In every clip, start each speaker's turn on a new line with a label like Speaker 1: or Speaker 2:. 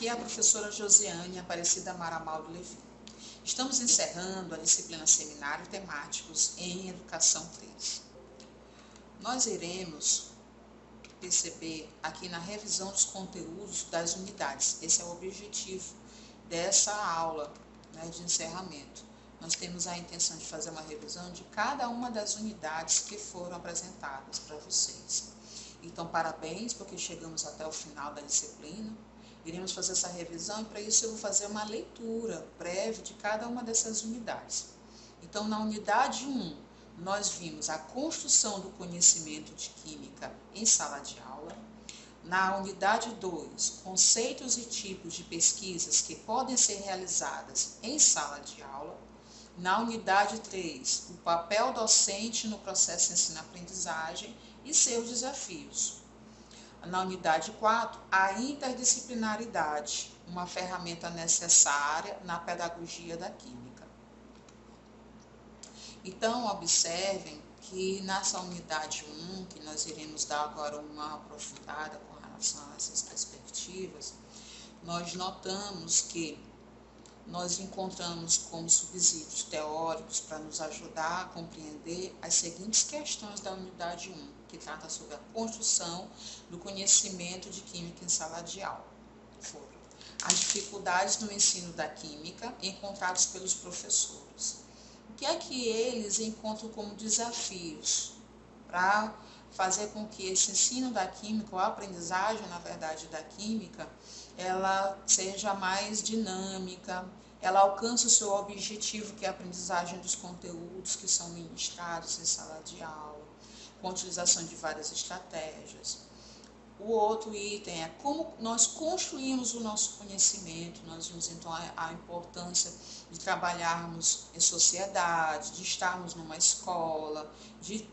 Speaker 1: Aqui é a professora Josiane Aparecida Maramaldo Levi. Estamos encerrando a disciplina Seminário Temáticos em Educação 3. Nós iremos perceber aqui na revisão dos conteúdos das unidades. Esse é o objetivo dessa aula, de encerramento. Nós temos a intenção de fazer uma revisão de cada uma das unidades que foram apresentadas para vocês. Então, parabéns, porque chegamos até o final da disciplina. Iremos fazer essa revisão e para isso eu vou fazer uma leitura breve de cada uma dessas unidades. Então, na unidade 1, nós vimos a construção do conhecimento de química em sala de aula. Na unidade 2, conceitos e tipos de pesquisas que podem ser realizadas em sala de aula. Na unidade 3, o papel docente no processo de ensino-aprendizagem e seus desafios. Na unidade 4, a interdisciplinaridade, uma ferramenta necessária na pedagogia da química. Então, observem que nessa unidade 1, que nós iremos dar agora uma aprofundada com relação a essas perspectivas, nós notamos que nós encontramos como subsídios teóricos para nos ajudar a compreender as seguintes questões da unidade 1, que trata sobre a construção do conhecimento de química em sala de aula. Foram as dificuldades no ensino da química encontradas pelos professores. O que é que eles encontram como desafios para fazer com que esse ensino da química, ou a aprendizagem, na verdade, da química, ela seja mais dinâmica, ela alcance o seu objetivo, que é a aprendizagem dos conteúdos que são ministrados em sala de aula, com a utilização de várias estratégias. O outro item é como nós construímos o nosso conhecimento. Nós vimos então a importância de trabalharmos em sociedade, de estarmos numa escola, de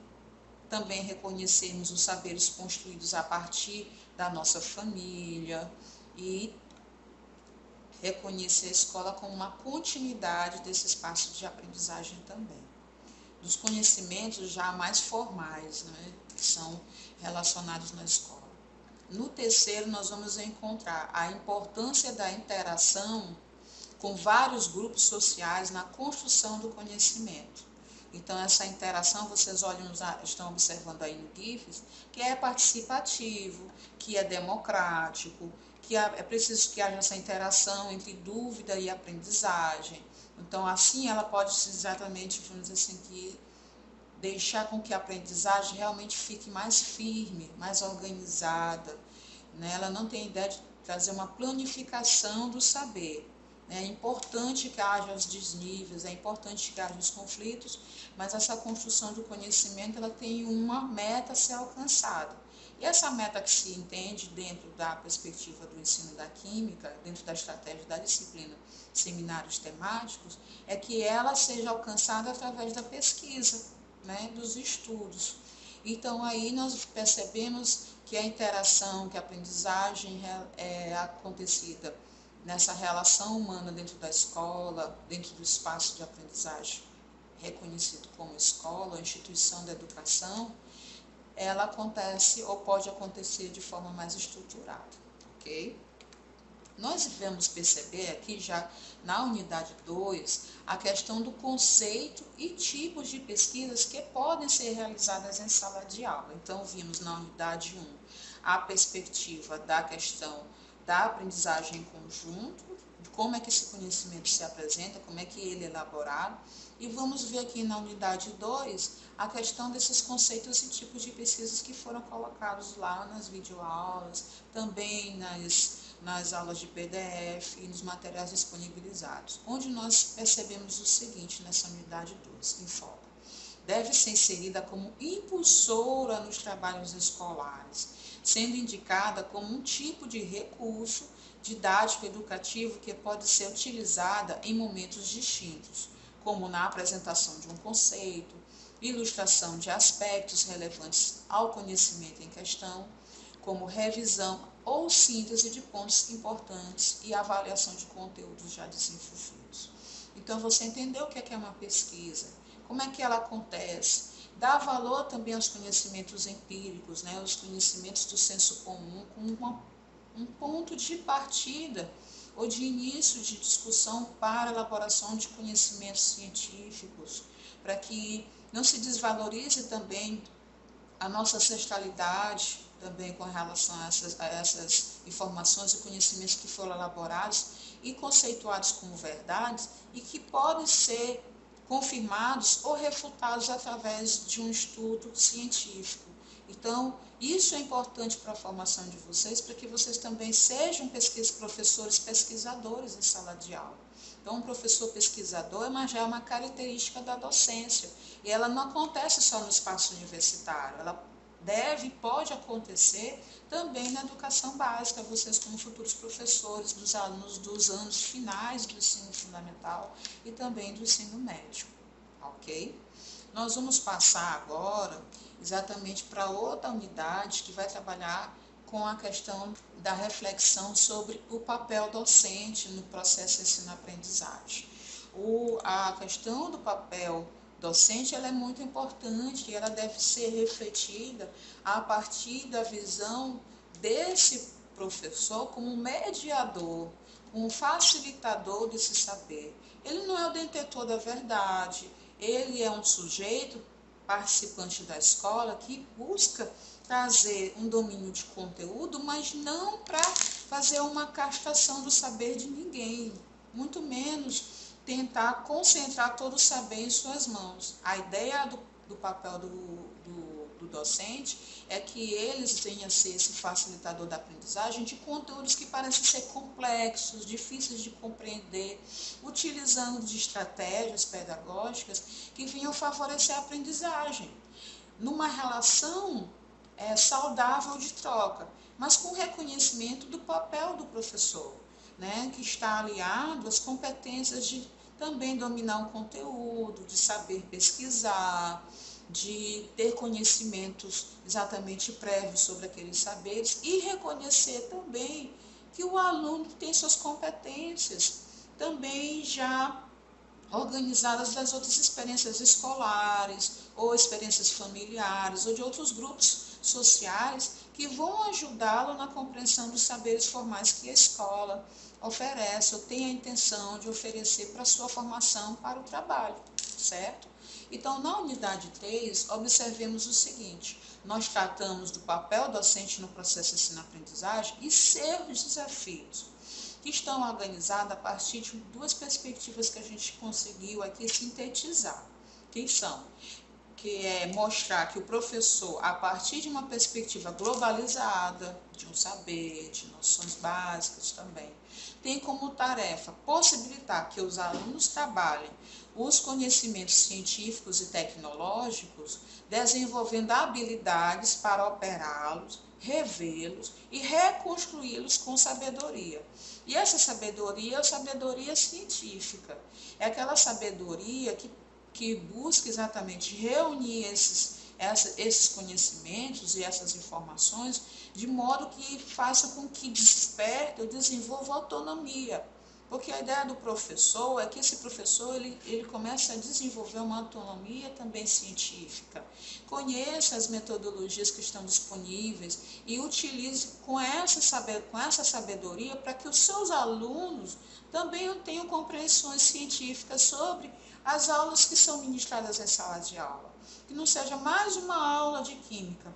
Speaker 1: também reconhecermos os saberes construídos a partir da nossa família e reconhecer a escola como uma continuidade desse espaço de aprendizagem também. Dos conhecimentos já mais formais, que são relacionados na escola. No terceiro, nós vamos encontrar a importância da interação com vários grupos sociais na construção do conhecimento. Então, essa interação, vocês estão observando aí no GIFs, que é participativo, que é democrático, que é preciso que haja essa interação entre dúvida e aprendizagem. Então, assim, ela pode exatamente, vamos dizer assim, que deixar com que a aprendizagem realmente fique mais firme, mais organizada. Ela não tem ideia de trazer uma planificação do saber. É importante que haja os desníveis, é importante que haja os conflitos, mas essa construção do conhecimento ela tem uma meta a ser alcançada. E essa meta que se entende dentro da perspectiva do ensino da química, dentro da estratégia da disciplina Seminários Temáticos, é que ela seja alcançada através da pesquisa, dos estudos. Então, aí nós percebemos que a interação, que a aprendizagem é acontecida nessa relação humana dentro da escola, dentro do espaço de aprendizagem reconhecido como escola ou instituição da educação, ela acontece ou pode acontecer de forma mais estruturada, ok? Nós devemos perceber aqui já na unidade 2 a questão do conceito e tipos de pesquisas que podem ser realizadas em sala de aula. Então, vimos na unidade 1 a perspectiva da questão da aprendizagem em conjunto, de como é que esse conhecimento se apresenta, como é que ele é elaborado. E vamos ver aqui na unidade 2 a questão desses conceitos e tipos de pesquisas que foram colocados lá nas videoaulas, também nas aulas de PDF e nos materiais disponibilizados, onde nós percebemos o seguinte nessa unidade 2, em foco. Deve ser inserida como impulsora nos trabalhos escolares, sendo indicada como um tipo de recurso didático educativo que pode ser utilizada em momentos distintos, como na apresentação de um conceito, ilustração de aspectos relevantes ao conhecimento em questão, como revisão ou síntese de pontos importantes e avaliação de conteúdos já desenvolvidos. Então, você entendeu o que é uma pesquisa, como é que ela acontece, dá valor também aos conhecimentos empíricos, os conhecimentos do senso comum, com um ponto de partida ou de início de discussão para a elaboração de conhecimentos científicos, para que não se desvalorize também a nossa ancestralidade, também com relação a essas informações e conhecimentos que foram elaborados e conceituados como verdades e que podem ser confirmados ou refutados através de um estudo científico. Então, isso é importante para a formação de vocês, para que vocês também sejam professores pesquisadores em sala de aula. Então, um professor pesquisador já é uma característica da docência, e ela não acontece só no espaço universitário, ela deve e pode acontecer também na educação básica, vocês como futuros professores dos alunos dos anos finais do ensino fundamental e também do ensino médio, ok? Nós vamos passar agora exatamente para outra unidade que vai trabalhar com a questão da reflexão sobre o papel docente no processo de ensino-aprendizagem. A questão do papel docente ela é muito importante e ela deve ser refletida a partir da visão desse professor como mediador, um facilitador desse saber. Ele não é o detentor da verdade, ele é um sujeito participante da escola que busca trazer um domínio de conteúdo, mas não para fazer uma castração do saber de ninguém, muito menos tentar concentrar todo o saber em suas mãos. A ideia do papel do docente é que eles venham a ser esse facilitador da aprendizagem de conteúdos que parecem ser complexos, difíceis de compreender, utilizando de estratégias pedagógicas que venham favorecer a aprendizagem, numa relação saudável de troca, mas com reconhecimento do papel do professor, né, que está aliado às competências de também dominar um conteúdo, de saber pesquisar, de ter conhecimentos exatamente prévios sobre aqueles saberes e reconhecer também que o aluno tem suas competências também já organizadas das outras experiências escolares, ou experiências familiares, ou de outros grupos sociais que vão ajudá-lo na compreensão dos saberes formais que a escola oferece ou tem a intenção de oferecer para a sua formação para o trabalho, certo? Então, na unidade 3, observemos o seguinte: nós tratamos do papel docente no processo de ensino-aprendizagem e seus desafios, que estão organizados a partir de duas perspectivas que a gente conseguiu aqui sintetizar. Que são? Que é mostrar que o professor, a partir de uma perspectiva globalizada, de um saber, de noções básicas também, tem como tarefa possibilitar que os alunos trabalhem os conhecimentos científicos e tecnológicos, desenvolvendo habilidades para operá-los, revê-los e reconstruí-los com sabedoria. E essa sabedoria é a sabedoria científica, é aquela sabedoria que busca exatamente reunir esses conhecimentos e essas informações de modo que faça com que desperte ou desenvolva autonomia. Porque a ideia do professor é que esse professor ele comece a desenvolver uma autonomia também científica, conheça as metodologias que estão disponíveis e utilize com essa sabedoria para que os seus alunos também tenham compreensões científicas sobre as aulas que são ministradas em sala de aula. Que não seja mais uma aula de química.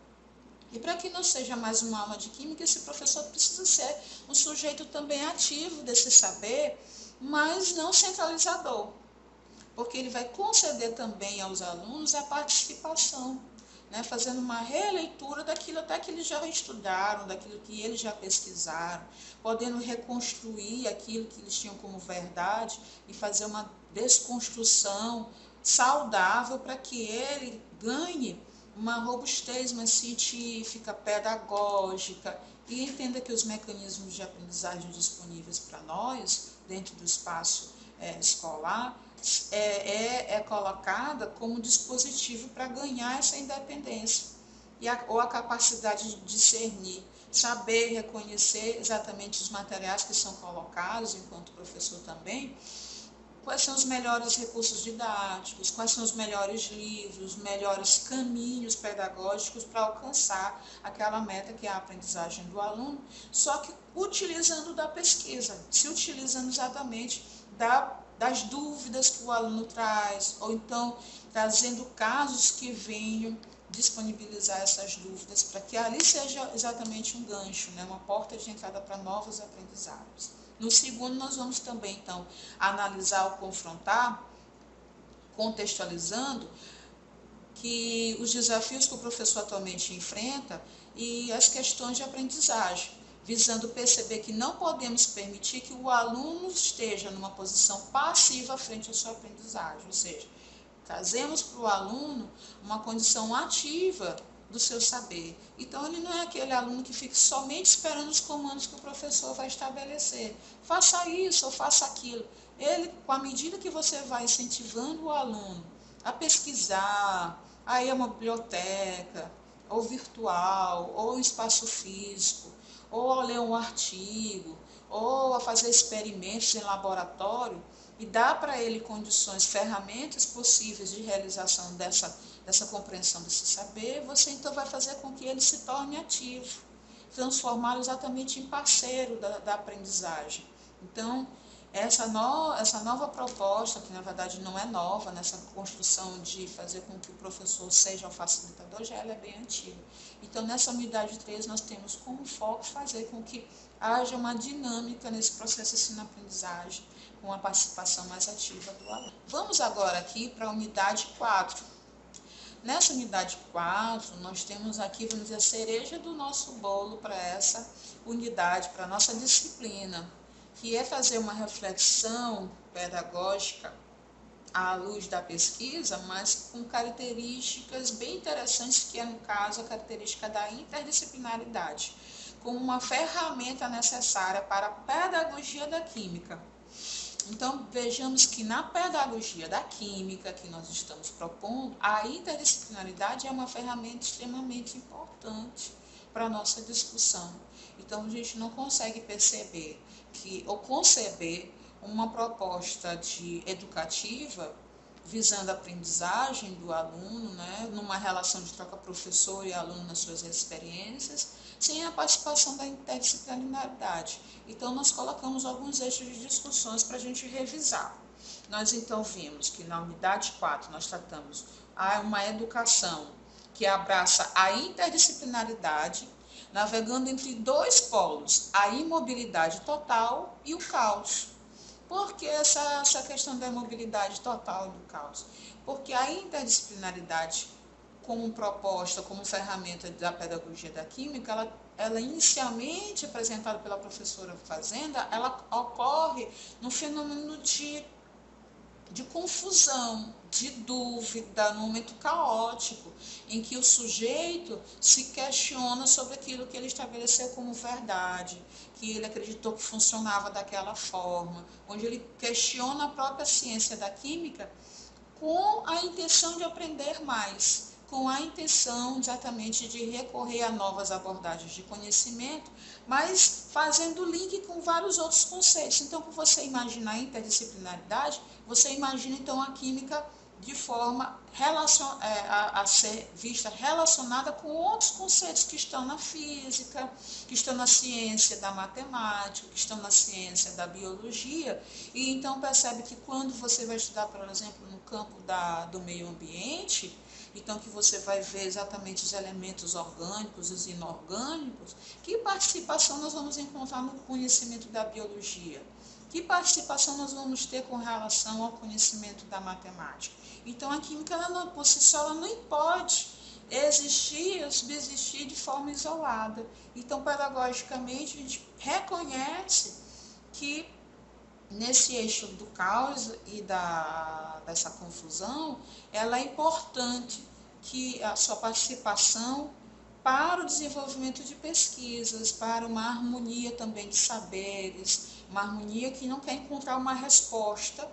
Speaker 1: E para que não seja mais uma aula de química, esse professor precisa ser um sujeito também ativo desse saber, mas não centralizador, porque ele vai conceder também aos alunos a participação, né, fazendo uma releitura daquilo até que eles já estudaram, daquilo que eles já pesquisaram, podendo reconstruir aquilo que eles tinham como verdade e fazer uma desconstrução saudável para que ele ganhe uma robustez mais científica, pedagógica e entenda que os mecanismos de aprendizagem disponíveis para nós, dentro do espaço escolar, é colocada como dispositivo para ganhar essa independência ou a capacidade de discernir, saber reconhecer exatamente os materiais que são colocados, enquanto professor também, quais são os melhores recursos didáticos, quais são os melhores livros, melhores caminhos pedagógicos para alcançar aquela meta que é a aprendizagem do aluno, só que utilizando da pesquisa, se utilizando exatamente das dúvidas que o aluno traz, ou então trazendo casos que venham disponibilizar essas dúvidas para que ali seja exatamente um gancho, né, uma porta de entrada para novos aprendizados. No segundo, nós vamos também, então, analisar ou confrontar, contextualizando, que os desafios que o professor atualmente enfrenta e as questões de aprendizagem, visando perceber que não podemos permitir que o aluno esteja numa posição passiva frente à sua aprendizagem, ou seja, trazemos para o aluno uma condição ativa do seu saber. Então, ele não é aquele aluno que fica somente esperando os comandos que o professor vai estabelecer. Faça isso ou faça aquilo. Ele, com a medida que você vai incentivando o aluno a pesquisar, a ir a uma biblioteca, ou virtual, ou em espaço físico, ou a ler um artigo, ou a fazer experimentos em laboratório, e dá para ele condições, ferramentas possíveis de realização dessa compreensão desse saber, você então vai fazer com que ele se torne ativo, transformá-lo exatamente em parceiro da aprendizagem. Então, essa nova proposta, que na verdade não é nova, nessa construção de fazer com que o professor seja o facilitador, já ela é bem antiga. Então, nessa unidade 3, nós temos como foco fazer com que haja uma dinâmica nesse processo de ensino-aprendizagem, com a participação mais ativa do aluno. Vamos agora aqui para a unidade 4. Nessa unidade 4, nós temos aqui, vamos dizer, a cereja do nosso bolo para essa unidade, para a nossa disciplina, que é fazer uma reflexão pedagógica à luz da pesquisa, mas com características bem interessantes, que é, no caso, a característica da interdisciplinaridade, como uma ferramenta necessária para a pedagogia da química. Então, vejamos que na pedagogia da química que nós estamos propondo, a interdisciplinaridade é uma ferramenta extremamente importante para a nossa discussão. Então, a gente não consegue perceber ou conceber uma proposta educativa visando a aprendizagem do aluno, né, numa relação de troca professor e aluno nas suas experiências, sem a participação da interdisciplinaridade. Então, nós colocamos alguns eixos de discussões para a gente revisar. Nós, então, vimos que na unidade 4 nós tratamos uma educação que abraça a interdisciplinaridade, navegando entre dois polos, a imobilidade total e o caos. Por que essa questão da imobilidade total e do caos? Porque a interdisciplinaridade, como proposta, como ferramenta da pedagogia da química, ela inicialmente apresentada pela professora Fazenda, ela ocorre no fenômeno de confusão, de dúvida, num momento caótico, em que o sujeito se questiona sobre aquilo que ele estabeleceu como verdade, que ele acreditou que funcionava daquela forma, onde ele questiona a própria ciência da química com a intenção de aprender mais, com a intenção exatamente de recorrer a novas abordagens de conhecimento, mas fazendo link com vários outros conceitos. Então, por você imaginar a interdisciplinaridade, você imagina então a química de forma a ser vista relacionada com outros conceitos que estão na física, que estão na ciência da matemática, que estão na ciência da biologia, e então percebe que quando você vai estudar, por exemplo, no campo do meio ambiente, então que você vai ver exatamente os elementos orgânicos e os inorgânicos, que participação nós vamos encontrar no conhecimento da biologia? Que participação nós vamos ter com relação ao conhecimento da matemática? Então, a química, ela, por si só, ela não pode existir ou subsistir de forma isolada. Então, pedagogicamente, a gente reconhece que nesse eixo do caos e dessa confusão, ela é importante que a sua participação para o desenvolvimento de pesquisas, para uma harmonia também de saberes, uma harmonia que não quer encontrar uma resposta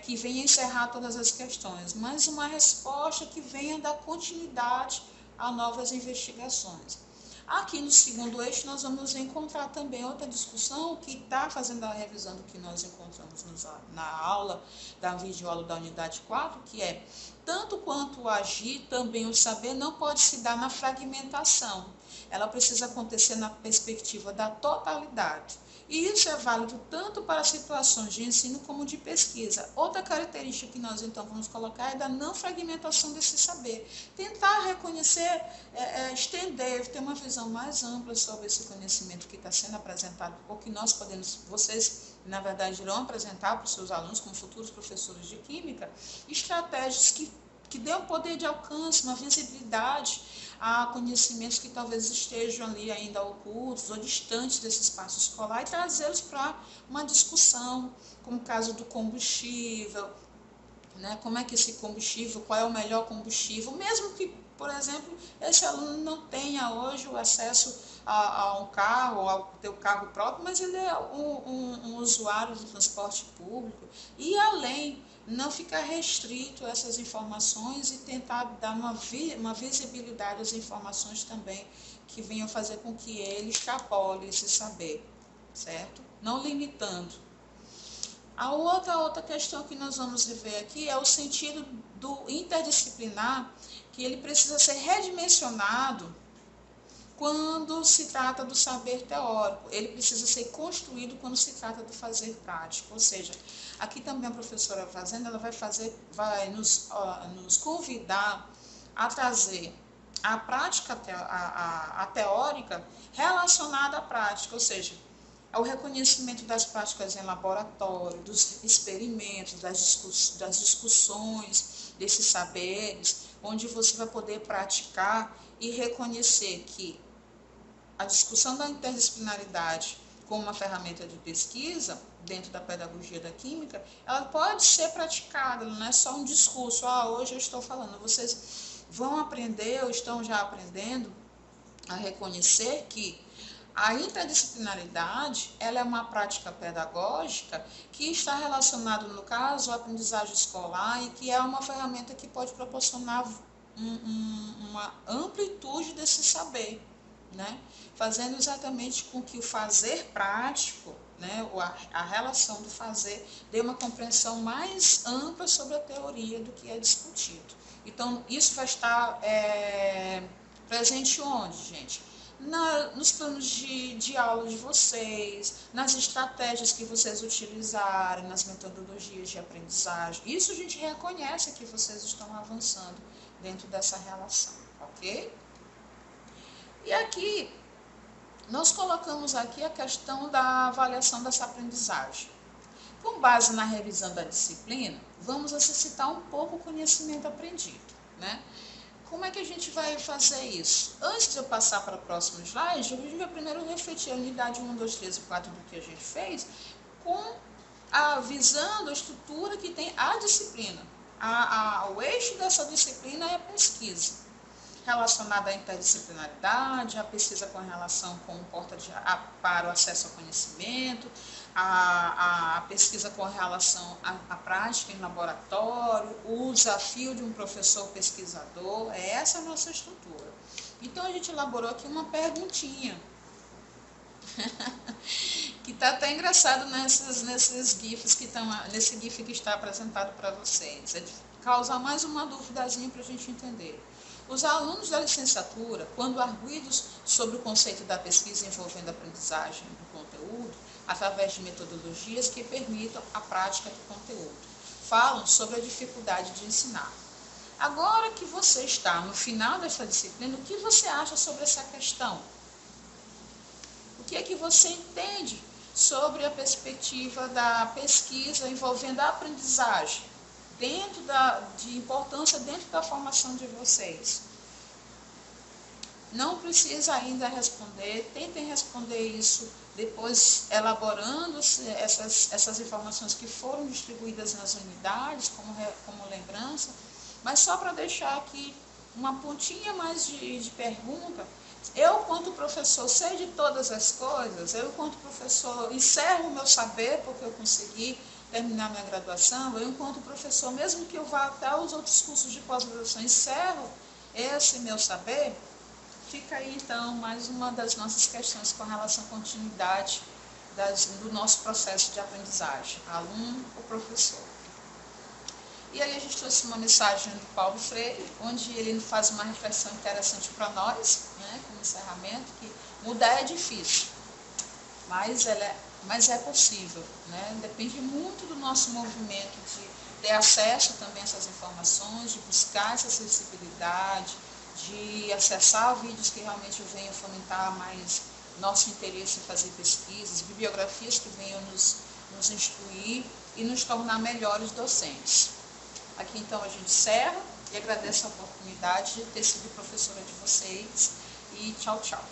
Speaker 1: que venha encerrar todas as questões, mas uma resposta que venha dar continuidade a novas investigações. Aqui no segundo eixo, nós vamos encontrar também outra discussão que está fazendo a revisão do que nós encontramos na aula, da videoaula da unidade 4, que é tanto quanto o agir, também o saber não pode se dar na fragmentação. Ela precisa acontecer na perspectiva da totalidade. E isso é válido tanto para situações de ensino como de pesquisa. Outra característica que nós então vamos colocar é da não fragmentação desse saber. Tentar reconhecer, estender, ter uma visão mais ampla sobre esse conhecimento que está sendo apresentado, ou que nós podemos, vocês na verdade irão apresentar para os seus alunos como futuros professores de química, estratégias que dê um poder de alcance, uma visibilidade a conhecimentos que talvez estejam ali ainda ocultos ou distantes desse espaço escolar e trazê-los para uma discussão, como o caso do combustível, né? Como é que esse combustível, qual é o melhor combustível, mesmo que, por exemplo, esse aluno não tenha hoje o acesso a um carro, ao teu carro próprio, mas ele é um usuário do transporte público, e além, não ficar restrito a essas informações e tentar dar uma visibilidade às informações também que venham fazer com que ele extrapole esse saber, certo? Não limitando. A outra questão que nós vamos rever aqui é o sentido do interdisciplinar, que ele precisa ser redimensionado quando se trata do saber teórico. Ele precisa ser construído quando se trata do fazer prático. Ou seja, aqui também a professora fazendo, ela vai nos convidar a trazer a prática, a teórica relacionada à prática, ou seja, ao reconhecimento das práticas em laboratório, dos experimentos, das discussões desses saberes, onde você vai poder praticar e reconhecer que a discussão da interdisciplinaridade como uma ferramenta de pesquisa dentro da pedagogia da química, ela pode ser praticada, não é só um discurso, hoje eu estou falando, vocês vão aprender ou estão já aprendendo a reconhecer que a interdisciplinaridade, ela é uma prática pedagógica que está relacionada, no caso, à aprendizagem escolar e que é uma ferramenta que pode proporcionar uma amplitude desse saber, né? Fazendo exatamente com que o fazer prático, né, a relação do fazer, dê uma compreensão mais ampla sobre a teoria do que é discutido. Então, isso vai estar presente onde, gente? Nos planos de aula de vocês, nas estratégias que vocês utilizarem, nas metodologias de aprendizagem. Isso a gente reconhece que vocês estão avançando dentro dessa relação, ok? E aqui, nós colocamos aqui a questão da avaliação dessa aprendizagem. Com base na revisão da disciplina, vamos exercitar um pouco o conhecimento aprendido, né? Como é que a gente vai fazer isso? Antes de eu passar para o próximo slide, a gente vai primeiro refletir a unidade 1, 2, 3 e 4 do que a gente fez, visando a estrutura que tem a disciplina. O eixo dessa disciplina é a pesquisa, relacionada à interdisciplinaridade, a pesquisa com relação com porta para o acesso ao conhecimento, a pesquisa com relação à prática em laboratório, o desafio de um professor pesquisador, essa é a nossa estrutura. Então, a gente elaborou aqui uma perguntinha, que está até engraçado nesses GIFs que estão, nesse GIF que está apresentado para vocês. É de causar mais uma duvidazinha para a gente entender. Os alunos da licenciatura, quando arguidos sobre o conceito da pesquisa envolvendo a aprendizagem do conteúdo, através de metodologias que permitam a prática do conteúdo, falam sobre a dificuldade de ensinar. Agora que você está no final dessa disciplina, o que você acha sobre essa questão? O que é que você entende sobre a perspectiva da pesquisa envolvendo a aprendizagem, de importância dentro da formação de vocês? Não precisa ainda responder, tentem responder isso depois, elaborando essas informações que foram distribuídas nas unidades, como lembrança, mas só para deixar aqui uma pontinha mais de pergunta. Eu, quanto professor, sei de todas as coisas, eu, quanto professor, encerro o meu saber, porque eu consegui terminar minha graduação, eu, enquanto professor, mesmo que eu vá até os outros cursos de pós-graduação, encerro esse meu saber. fica aí então mais uma das nossas questões com relação à continuidade do nosso processo de aprendizagem, aluno ou professor. E aí a gente trouxe uma mensagem do Paulo Freire, onde ele faz uma reflexão interessante para nós, né, como encerramento, que mudar é difícil, mas é possível, né? Depende muito do nosso movimento de ter acesso também a essas informações, de buscar essa acessibilidade, de acessar vídeos que realmente venham fomentar mais nosso interesse em fazer pesquisas, bibliografias que venham nos instruir e nos tornar melhores docentes. Aqui então a gente encerra e agradeço a oportunidade de ter sido professora de vocês e tchau, tchau.